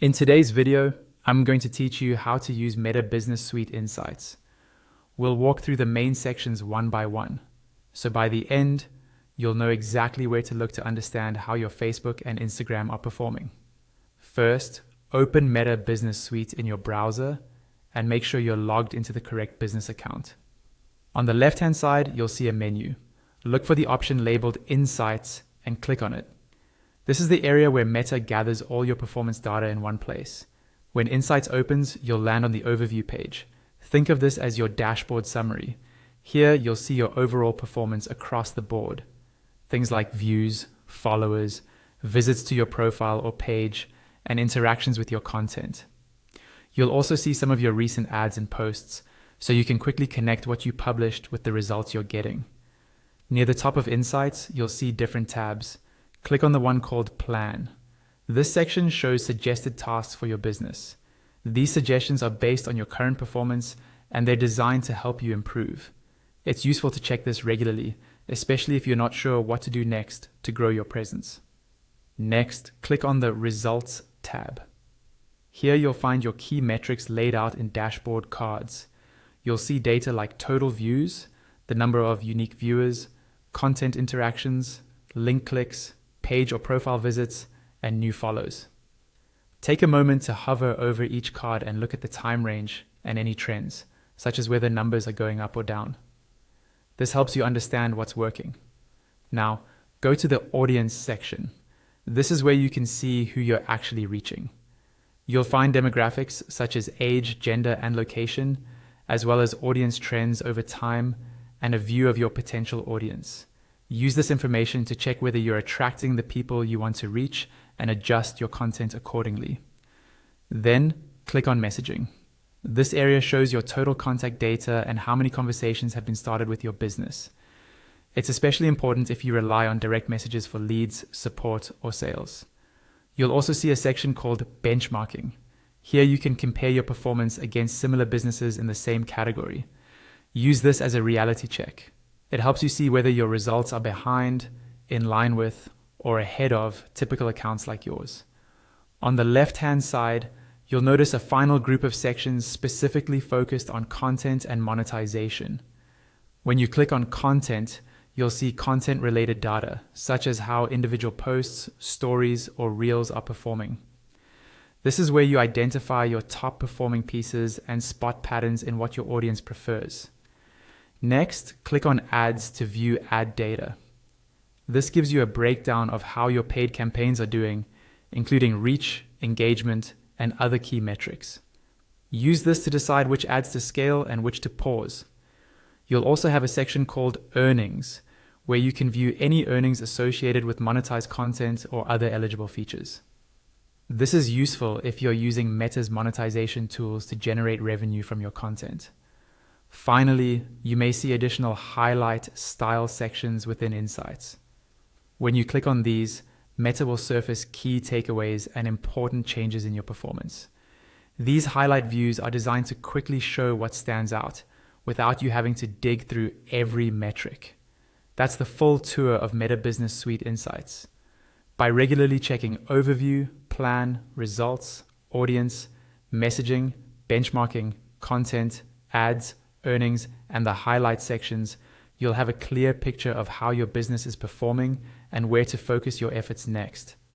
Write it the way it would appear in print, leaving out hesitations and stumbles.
In today's video, I'm going to teach you how to use Meta Business Suite Insights. We'll walk through the main sections one by one. So by the end, you'll know exactly where to look to understand how your Facebook and Instagram are performing. First, open Meta Business Suite in your browser and make sure you're logged into the correct business account. On the left-hand side, you'll see a menu. Look for the option labeled Insights and click on it. This is the area where Meta gathers all your performance data in one place. When Insights opens, you'll land on the overview page. Think of this as your dashboard summary. Here, you'll see your overall performance across the board. Things like views, followers, visits to your profile or page, and interactions with your content. You'll also see some of your recent ads and posts, so you can quickly connect what you published with the results you're getting. Near the top of Insights, you'll see different tabs. Click on the one called Plan. This section shows suggested tasks for your business. These suggestions are based on your current performance and they're designed to help you improve. It's useful to check this regularly, especially if you're not sure what to do next to grow your presence. Next, click on the Results tab. Here you'll find your key metrics laid out in dashboard cards. You'll see data like total views, the number of unique viewers, content interactions, link clicks, page or profile visits, and new follows. Take a moment to hover over each card and look at the time range and any trends, such as whether numbers are going up or down. This helps you understand what's working. Now, go to the Audience section. This is where you can see who you're actually reaching. You'll find demographics such as age, gender, and location, as well as audience trends over time and a view of your potential audience. Use this information to check whether you're attracting the people you want to reach and adjust your content accordingly. Then, click on Messaging. This area shows your total contact data and how many conversations have been started with your business. It's especially important if you rely on direct messages for leads, support, or sales. You'll also see a section called Benchmarking. Here you can compare your performance against similar businesses in the same category. Use this as a reality check. It helps you see whether your results are behind, in line with, or ahead of typical accounts like yours. On the left-hand side, you'll notice a final group of sections specifically focused on content and monetization. When you click on Content, you'll see content-related data, such as how individual posts, stories, or reels are performing. This is where you identify your top-performing pieces and spot patterns in what your audience prefers. Next, click on Ads to view ad data. This gives you a breakdown of how your paid campaigns are doing, including reach, engagement, and other key metrics. Use this to decide which ads to scale and which to pause. You'll also have a section called Earnings, where you can view any earnings associated with monetized content or other eligible features. This is useful if you're using Meta's monetization tools to generate revenue from your content. Finally, you may see additional highlight style sections within Insights. When you click on these, Meta will surface key takeaways and important changes in your performance. These highlight views are designed to quickly show what stands out without you having to dig through every metric. That's the full tour of Meta Business Suite Insights. By regularly checking Overview, Plan, Results, Audience, Messaging, Benchmarking, Content, Ads, Earnings, and the highlight sections, you'll have a clear picture of how your business is performing and where to focus your efforts next.